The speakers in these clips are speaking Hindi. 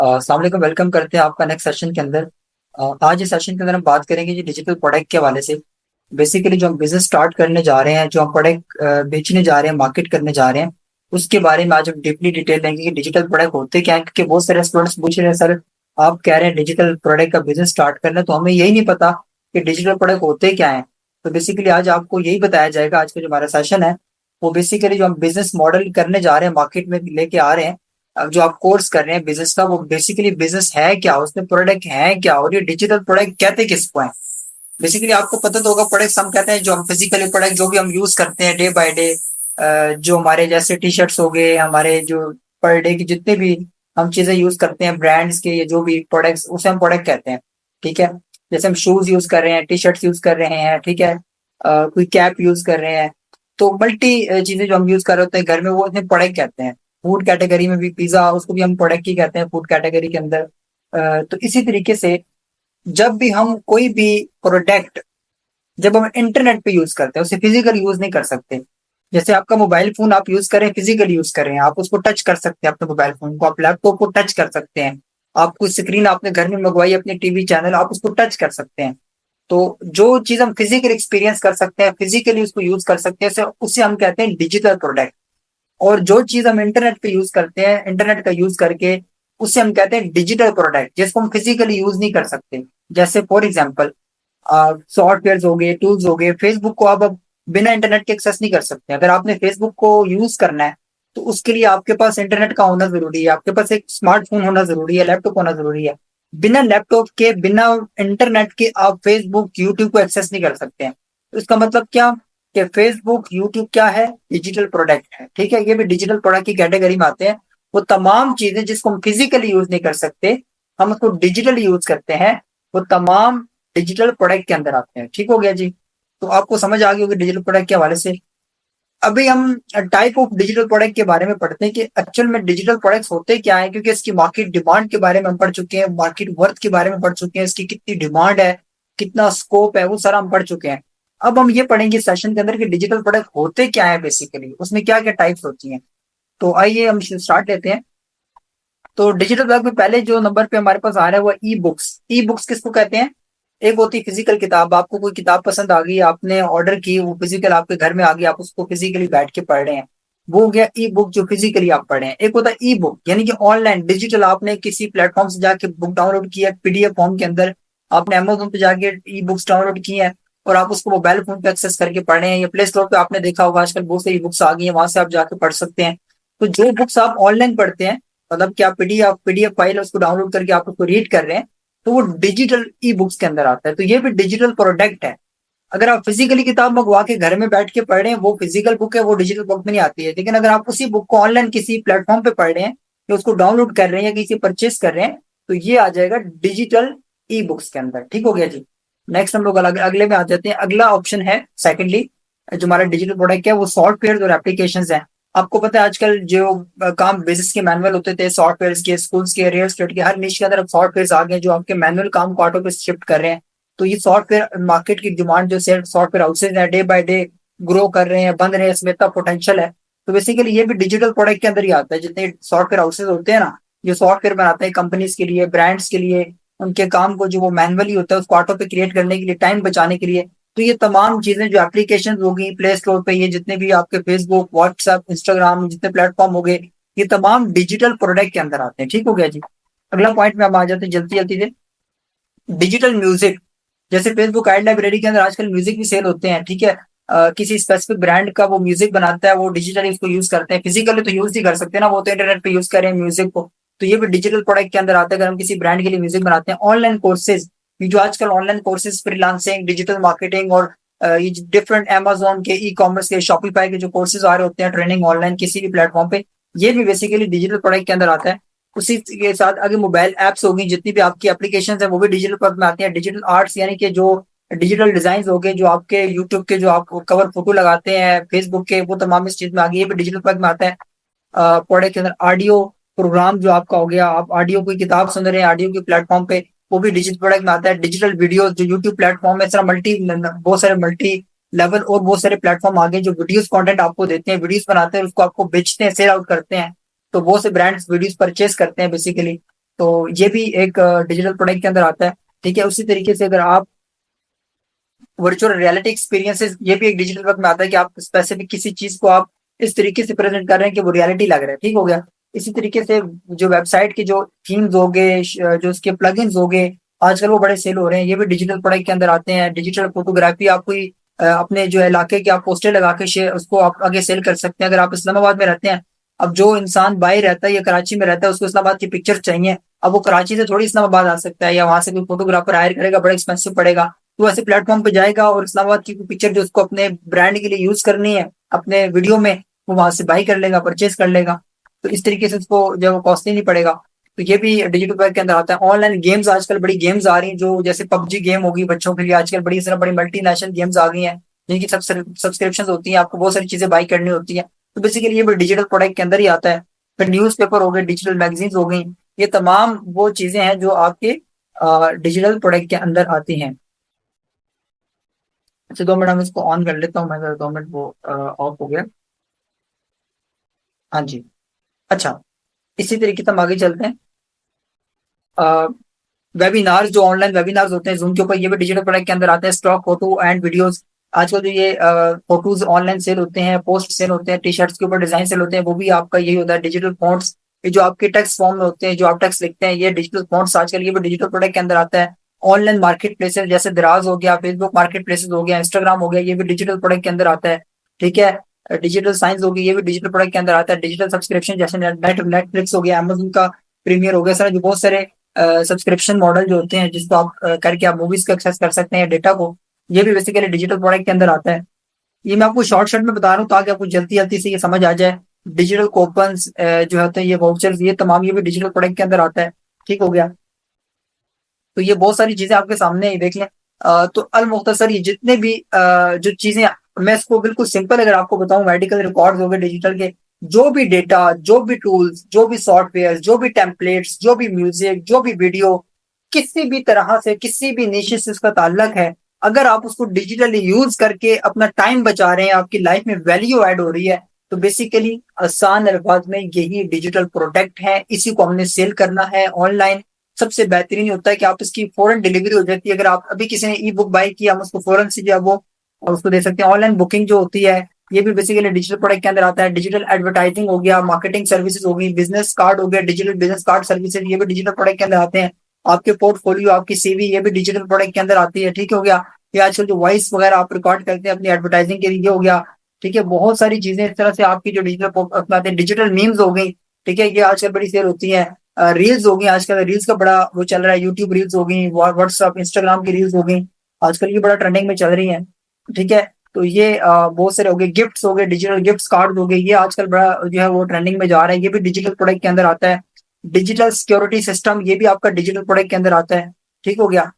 अस्सलाम वालेकुम, वेलकम करते हैं आपका नेक्स्ट सेशन के अंदर। आज इस सेशन के अंदर हम बात करेंगे जी डिजिटल प्रोडक्ट के हवाले से। बेसिकली जो हम बिजनेस स्टार्ट करने जा रहे हैं, जो हम प्रोडक्ट बेचने जा रहे हैं, मार्केट करने जा रहे हैं, उसके बारे में आज हम डीपली डिटेल लेंगे कि डिजिटल प्रोडक्ट होते क्या है। क्योंकि बहुत सारे स्टूडेंट्स पूछ रहे हैं, सर आप कह रहे हैं डिजिटल प्रोडक्ट का बिजनेस स्टार्ट करना है, तो हमें यही नहीं पता कि डिजिटल प्रोडक्ट होते क्या है। तो बेसिकली आज आपको यही बताया जाएगा। आज का जो हमारा सेशन है वो बेसिकली जो हम बिजनेस मॉडल करने जा रहे हैं, मार्केट में लेके आ रहे हैं, अब जो आप कोर्स कर रहे हैं बिजनेस का, वो बेसिकली बिजनेस है क्या, उसमें प्रोडक्ट है क्या, और ये डिजिटल प्रोडक्ट कहते किसको है। बेसिकली आपको पता तो होगा, प्रोडक्ट्स हम कहते हैं जो हम फिजिकली प्रोडक्ट जो भी हम यूज करते हैं डे बाय डे, जो हमारे जैसे टी शर्ट्स हो गए, हमारे जो पर डे की जितने भी हम चीजें यूज करते हैं ब्रांड्स के, या जो भी प्रोडक्ट्स, उसे हम प्रोडक्ट कहते हैं। ठीक है। जैसे हम शूज यूज कर रहे हैं, टी शर्ट्स यूज कर रहे हैं, ठीक है, कोई कैप यूज कर रहे हैं, तो मल्टी चीजें जो हम यूज कर रहे होते हैं घर में, वो इन्हें प्रोडक्ट कहते हैं। फूड कैटेगरी में भी पिज्जा, उसको भी हम प्रोडक्ट ही कहते हैं फूड कैटेगरी के अंदर। तो इसी तरीके से जब भी हम कोई भी प्रोडक्ट, जब हम इंटरनेट पे यूज करते हैं, उसे फिजिकल यूज नहीं कर सकते। जैसे आपका मोबाइल फोन आप यूज करें, फिजिकल यूज कर रहे हैं, आप उसको टच कर सकते हैं, अपने मोबाइल फोन को, आप लैपटॉप को टच कर सकते हैं, आप कोई स्क्रीन आपने घर में मंगवाई, अपने टीवी चैनल, आप उसको टच कर सकते हैं। तो जो चीज हम फिजिकल एक्सपीरियंस कर सकते हैं, फिजिकली उसको यूज कर सकते हैं, उसे हम कहते हैं डिजिटल प्रोडक्ट। और जो चीज हम इंटरनेट पे यूज करते हैं, इंटरनेट का यूज करके, उसे हम कहते हैं डिजिटल प्रोडक्ट, जिसको हम फिजिकली यूज नहीं कर सकते। जैसे फॉर एग्जाम्पल सॉफ्टवेयर हो गए, टूल्स हो गए, फेसबुक को आप अब बिना इंटरनेट के एक्सेस नहीं कर सकते। अगर आपने फेसबुक को यूज करना है, तो उसके लिए आपके पास इंटरनेट का होना जरूरी है, आपके पास एक स्मार्टफोन होना जरूरी है, लैपटॉप होना जरूरी है। बिना लैपटॉप के, बिना इंटरनेट के आप फेसबुक, यूट्यूब को एक्सेस नहीं कर सकते हैं। तो इसका मतलब क्या, कि फेसबुक, यूट्यूब क्या है, डिजिटल प्रोडक्ट है। ठीक है, ये भी डिजिटल प्रोडक्ट की कैटेगरी में आते हैं। वो तमाम चीजें जिसको हम फिजिकली यूज नहीं कर सकते, हम उसको डिजिटली यूज करते हैं, वो तमाम डिजिटल प्रोडक्ट के अंदर आते हैं। ठीक हो गया जी। तो आपको समझ आ गई होगी डिजिटल प्रोडक्ट के हवाले से। अभी हम टाइप ऑफ डिजिटल प्रोडक्ट के बारे में पढ़ते हैं कि एक्चुअल में डिजिटल प्रोडक्ट्स होते क्या है, क्योंकि इसकी मार्केट डिमांड के बारे में हम पढ़ चुके हैं, मार्केट वर्थ के बारे में पढ़ चुके हैं, इसकी कितनी डिमांड है, कितना स्कोप है, वो सारा हम पढ़ चुके हैं। अब हम ये पढ़ेंगे सेशन के अंदर कि डिजिटल प्रोडक्ट होते क्या है, बेसिकली उसमें क्या क्या टाइप्स होती हैं। तो आइए हम स्टार्ट लेते हैं। तो डिजिटल प्रोडक्ट में पहले जो नंबर पे हमारे पास आ रहा है वो ई बुक्स। ई बुक्स किसको कहते हैं? एक होती है फिजिकल किताब, आपको कोई किताब पसंद आ गई, आपने ऑर्डर की, वो फिजिकल आपके घर में आ गई, आप उसको फिजिकली बैठ के पढ़ रहे हैं, वो हो गया ई बुक, जो फिजिकली आप पढ़ रहे हैं। एक होता है ई बुक, यानी कि ऑनलाइन डिजिटल, आपने किसी प्लेटफॉर्म से जाके बुक डाउनलोड की है पीडीएफ फॉर्म के अंदर, आपने अमेजोन पे जाके ई बुक्स डाउनलोड की है, और आप उसको मोबाइल फोन पे एक्सेस करके पढ़ रहे हैं, या प्ले स्टोर पे आपने देखा होगा आजकल बहुत सारी बुक्स आ गई है, वहां से आप जाके पढ़ सकते हैं। तो जो बुक्स आप ऑनलाइन पढ़ते हैं, मतलब कि आप पीडीएफ फाइल है उसको डाउनलोड करके आप उसको रीड कर रहे हैं, तो वो डिजिटल ई बुक्स के अंदर आता है। तो ये भी डिजिटल प्रोडक्ट है। अगर आप फिजिकली किताब मंगवा के घर में बैठ के पढ़ रहे हैं, वो फिजिकल बुक है, वो डिजिटल बुक में नहीं आती है। लेकिन अगर आप उसी बुक को ऑनलाइन किसी प्लेटफॉर्म पे पढ़ रहे हैं, या उसको डाउनलोड कर रहे हैं, या किसी परचेस कर रहे हैं, तो ये आ जाएगा डिजिटल ई बुक्स के अंदर। ठीक हो गया जी। नेक्स्ट हम लोग अगले में आ जाते हैं। अगला ऑप्शन है सेकेंडली, जो हमारा डिजिटल प्रोडक्ट है वो सॉफ्टवेयर और एप्लीकेशन है। आपको पता है आजकल जो काम बेसिस के मैनुअल होते थे, सॉफ्टवेयर के, स्कूल्स के, रियल एस्टेट के, हर निश के अंदर सॉफ्टवेयर आ गए जो आपके मैनुअल काम को ऑटो पे शिफ्ट कर रहे हैं। तो ये सॉफ्टवेयर मार्केट की डिमांड, जो सॉफ्टवेयर हाउसेज है, डे बाय डे ग्रो कर रहे हैं, बन रहे हैं, इसमें इतना पोटेंशियल है। तो बेसिकली ये भी डिजिटल प्रोडक्ट के अंदर ही आता है। जितने सॉफ्टवेयर हाउसेज होते हैं ना, जो सॉफ्टवेयर बनाते हैं कंपनीज के लिए, ब्रांड्स के लिए, उनके काम को जो वो मैनुअली होता है उसको ऑटो पे क्रिएट करने के लिए, टाइम बचाने के लिए। तो ये तमाम चीजें जो एप्लीकेशन होगी प्ले स्टोर पे, ये जितने भी आपके फेसबुक, व्हाट्सएप, इंस्टाग्राम, जितने प्लेटफॉर्म हो गए, ये तमाम डिजिटल प्रोडक्ट के अंदर आते हैं। ठीक हो गया जी। अगला पॉइंट में हम आ जाते हैं जल्दी जल्दी से। डिजिटल म्यूजिक, जैसे फेसबुक एड लाइब्रेरी के अंदर आजकल म्यूजिक भी सेल होते हैं। ठीक है। किसी स्पेसिफिक ब्रांड का वो म्यूजिक बनाता है, वो डिजिटली उसको यूज करते हैं, फिजिकली तो यूज नहीं कर सकते ना, वो तो इंटरनेट पे यूज कर रहे हैं म्यूजिक को। तो ये भी डिजिटल प्रोडक्ट के अंदर आता है। अगर हम किसी ब्रांड के लिए म्यूजिक बनाते हैं, ऑनलाइन कोर्सेज, ये जो आजकल online courses, freelancing, digital marketing, और ये डिफरेंट अमेजोन के, ई कॉमर्स के, शॉपिफाई के जो कोर्सेज आ रहे होते हैं, ट्रेनिंग ऑनलाइन किसी भी प्लेटफॉर्म पे, ये भी बेसिकली डिजिटल प्रोडक्ट के अंदर आता है। उसी के साथ आगे मोबाइल एप्स होगी, जितनी भी आपकी एप्लीकेशन है वो भी डिजिटल प्रोडक्ट में आती है। डिजिटल आर्ट्स, यानी कि जो डिजिटल डिजाइन हो गए, जो आपके यूट्यूब के जो आप कवर फोटो लगाते हैं, फेसबुक के, वो तमाम इस चीज में आ गई, ये भी डिजिटल प्रोडक्ट में आता है। प्रोडक्ट के अंदर ऑडियो प्रोग्राम जो आपका हो गया, आप ऑडियो कोई किताब सुन रहे हैं ऑडियो के प्लेटफॉर्म पे, वो भी डिजिटल प्रोडक्ट में आता है। डिजिटल वीडियो जो यूट्यूब प्लेटफॉर्म है, इस तरह बहुत सारे मल्टी लेवल और बहुत सारे प्लेटफॉर्म आ गए जो वीडियोस कंटेंट आपको देते हैं, वीडियोस बनाते हैं, उसको आपको बेचते हैं, सेल आउट करते हैं। तो बहुत से ब्रांड्स वीडियोस परचेस करते हैं बेसिकली। तो ये भी एक डिजिटल प्रोडक्ट के अंदर आता है। ठीक है, उसी तरीके से अगर आप वर्चुअल रियलिटी एक्सपीरियंसेस, ये भी एक डिजिटल वर्क में आता है कि आप स्पेसिफिक किसी चीज को आप इस तरीके से प्रेजेंट कर रहे हैं कि वो रियलिटी लग रहा है। ठीक हो गया। इसी तरीके से जो वेबसाइट के जो थीम्स हो गए, जो उसके प्लगइन्स हो गए, आजकल वो बड़े सेल हो रहे हैं, ये भी डिजिटल प्रोडक्ट के अंदर आते हैं। डिजिटल फोटोग्राफी, आप कोई अपने जो इलाके के आप पोस्टर लगा के शेयर उसको आप आगे सेल कर सकते हैं। अगर आप इस्लामाबाद में रहते हैं, अब जो इंसान बाहर रहता है या कराची में रहता है, उसको इस्लामाबाद की पिक्चर चाहिए, अब वो कराची से थोड़ी इस्लामाबाद आ सकता है, या वहां से कोई फोटोग्राफर हायर करेगा, बड़ा एक्सपेंसिव पड़ेगा। तो ऐसे प्लेटफॉर्म पे जाएगा और इस्लामाबाद की पिक्चर जो उसको अपने ब्रांड के लिए यूज करनी है अपने वीडियो में, वो वहां से बाई कर लेगा, परचेज कर लेगा। तो इस तरीके से उसको जो कॉस्टली नहीं पड़ेगा। तो ये भी डिजिटल वर्क के अंदर आता है। ऑनलाइन गेम्स, आजकल बड़ी गेम्स आ रही हैं, जो जैसे पबजी गेम होगी बच्चों के लिए, आजकल बड़ी तरह बड़ी मल्टीनेशनल गेम्स आ गई हैं, जिनकी सब सब्सक्रिप्शन होती हैं, आपको बहुत सारी चीजें बाई करनी होती है। तो बेसिकली ये भी डिजिटल प्रोडक्ट के अंदर ही आता है। फिर न्यूज पेपर हो गए, डिजिटल मैगजीन्स हो गई, ये तमाम वो चीजें हैं जो आपके डिजिटल प्रोडक्ट के अंदर आती हैं। अच्छा, 2 मिनट हम इसको ऑन कर लेता हूँ मैं, 2 मिनट वो ऑफ हो गया। हाँ जी। अच्छा, इसी तरीके से हम आगे चलते हैं। वेबिनार, जो ऑनलाइन वेबिनार्स होते हैं जूम के ऊपर, ये भी डिजिटल प्रोडक्ट के अंदर आते हैं। स्टॉक फोटो एंड वीडियोस, आजकल जो ये फोटोज ऑनलाइन सेल होते हैं, पोस्ट सेल होते हैं, टी शर्ट्स के ऊपर डिजाइन सेल होते हैं, वो भी आपका यही होता है डिजिटल फॉन्ट्स। ये जो आपके टेक्स्ट फॉर्म में होते हैं, जो आप टेक्स्ट लिखते हैं, ये डिजिटल फॉन्ट्स आजकल ये भी डिजिटल प्रोडक्ट के अंदर आता है। ऑनलाइन मार्केट प्लेसेस जैसे दराज हो गया, फेसबुक मार्केट प्लेसेस हो गया, इंस्टाग्राम हो गया, ये भी डिजिटल प्रोडक्ट के अंदर आता है। ठीक है। डिजिटल साइंस होगी, ये भी डिजिटल प्रोडक्ट के अंदर आता है। डिजिटल सब्सक्रिप्शन जैसे नेटफ्लिक्स हो गया, अमेजोन का प्रीमियर हो गया, सर जो बहुत सारे सब्सक्रिप्शन मॉडल जो होते हैं जिसको आप करके आप मूवीज को एक्सेस कर सकते हैं, डेटा को, ये भी बेसिकली डिजिटल प्रोडक्ट के अंदर आता है। ये मैं आपको शॉर्ट शॉर्ट में बता रहा हूँ ताकि आपको जल्दी जल्दी से ये समझ आ जाए। डिजिटल कूपन्स जो होते हैं, ये वाउचर्स, ये तमाम ये भी डिजिटल प्रोडक्ट के अंदर आता है। ठीक हो गया। तो ये बहुत सारी चीजें आपके सामने ही देख लें। तो अल मुख्तसर ये जितने भी जो चीजें, मैं इसको बिल्कुल सिंपल अगर आपको बताऊं, मेडिकल रिकॉर्ड्स हो गए डिजिटल के, जो भी डेटा, जो भी टूल्स, जो भी सॉफ्टवेयर, जो भी टेम्पलेट्स, जो भी म्यूजिक, जो भी वीडियो, किसी भी तरह से किसी भी निशी से उसका ताल्लुक है, अगर आप उसको डिजिटली यूज करके अपना टाइम बचा रहे हैं, आपकी लाइफ में वैल्यू ऐड हो रही है, तो बेसिकली आसान अल्फाज में यही डिजिटल प्रोडक्ट है। इसी को हमने सेल करना है ऑनलाइन। सबसे बेहतरीन होता है कि आप इसकी फौरन डिलीवरी हो जाती है। अगर आप अभी किसी ने ई बुक बाय किया, हम उसको फौरन से जो है वो उसको दे सकते हैं। ऑनलाइन बुकिंग जो होती है, ये भी बेसिकली डिजिटल प्रोडक्ट के अंदर आता है। डिजिटल एडवर्टाइजिंग हो गया, मार्केटिंग सर्विसेज हो गई, बिजनेस कार्ड हो गया, डिजिटल बिजनेस कार्ड सर्विसेज, ये भी डिजिटल प्रोडक्ट के अंदर आते हैं। आपके पोर्टफोलियो, आपकी सीवी, ये भी डिजिटल प्रोडक्ट के अंदर आती है। ठीक हो गया। ये आजकल जो वॉइस वगैरह आप रिकॉर्ड करते हैं अपनी एडवर्टाइजिंग के लिए, हो गया। ठीक है, बहुत सारी चीजें इस तरह से आपकी जो डिजिटल अपनाते हैं। डिजिटल मीम्स हो गई, ठीक है, ये आजकल बड़ी सेल होती है। रील्स हो गई, आजकल रील्स का बड़ा वो चल रहा है। यूट्यूब रील्स हो गई, व्हाट्सअप इंस्टाग्राम की रील्स हो गई, आजकल ये बड़ा ट्रेंडिंग में चल रही है। ठीक है। तो ये बहुत सारे हो गए। गिफ्ट्स हो गए, डिजिटल गिफ्ट्स कार्ड हो गए, ये आजकल बड़ा जो है वो ट्रेंडिंग में जा रहा है, ये भी डिजिटल प्रोडक्ट के अंदर आता है। डिजिटल सिक्योरिटी सिस्टम, ये भी आपका डिजिटल प्रोडक्ट के अंदर आता है। ठीक हो गया।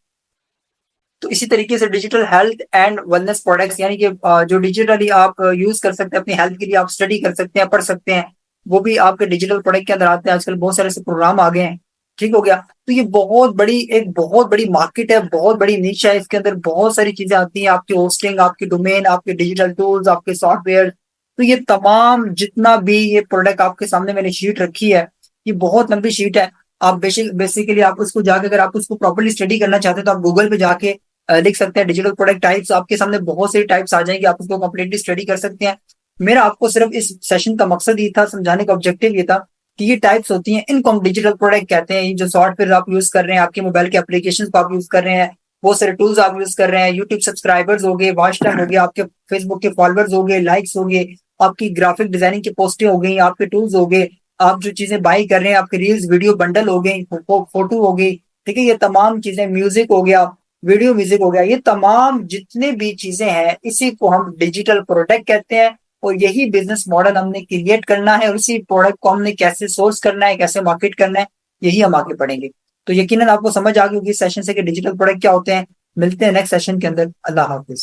तो इसी तरीके से digital health and wellness products, यानी कि जो डिजिटली आप यूज कर सकते हैं अपनी हेल्थ के लिए, आप स्टडी कर सकते हैं, पढ़ सकते हैं, वो भी आपके डिजिटल प्रोडक्ट के अंदर आते हैं। आजकल बहुत सारे ऐसे प्रोग्राम आ गए हैं। ठीक हो गया। तो ये बहुत बड़ी मार्केट है, बहुत बड़ी नीच है। इसके अंदर बहुत सारी चीजें आती हैं, आपकी होस्टिंग, आपकी डोमेन, आपके डिजिटल टूल्स, आपके सॉफ्टवेयर। तो ये तमाम जितना भी ये प्रोडक्ट आपके सामने मैंने शीट रखी है, ये बहुत लंबी शीट है। आप बेसिकली आप उसको जाकर, अगर आप उसको प्रॉपर्ली स्टडी करना चाहते हैं, तो आप गूगल पे जाके लिख सकते हैं डिजिटल प्रोडक्ट टाइप्स, आपके सामने बहुत सारी टाइप्स आ जाएंगी, आप उसको कंप्लीटली स्टडी कर सकते हैं। मेरा आपको सिर्फ इस सेशन का मकसद ये था, समझाने का ऑब्जेक्टिव ये था कि ये टाइप्स होती हैं, इनको हम डिजिटल प्रोडक्ट कहते हैं। ये जो सॉफ्टवेयर आप यूज कर रहे हैं, आपके मोबाइल के एप्लीकेशन को आप यूज कर रहे हैं, बहुत सारे टूल्स आप यूज कर रहे हैं, यूट्यूब सब्सक्राइबर्स हो गए, वॉच टाइम हो गया, आपके फेसबुक के फॉलोअर्स हो गए, लाइक्स हो गए, आपकी ग्राफिक डिजाइनिंग की पोस्टें हो गई, आपके टूल्स हो गए, आप जो चीजें बाई कर रहे हैं, आपके रील्स वीडियो बंडल हो गई, फोटो हो गई। ठीक है, ये तमाम चीजें, म्यूजिक हो गया, वीडियो म्यूजिक हो गया, ये तमाम जितने भी चीजें हैं, इसी को हम डिजिटल प्रोडक्ट कहते हैं। और यही बिजनेस मॉडल हमने क्रिएट करना है, और इसी प्रोडक्ट को हमने कैसे सोर्स करना है, कैसे मार्केट करना है, यही हम आगे पढ़ेंगे। तो यकीनन आपको समझ आ गई होगी इस सेशन से कि डिजिटल प्रोडक्ट क्या होते हैं। मिलते हैं नेक्स्ट सेशन के अंदर। अल्लाह हाफिज।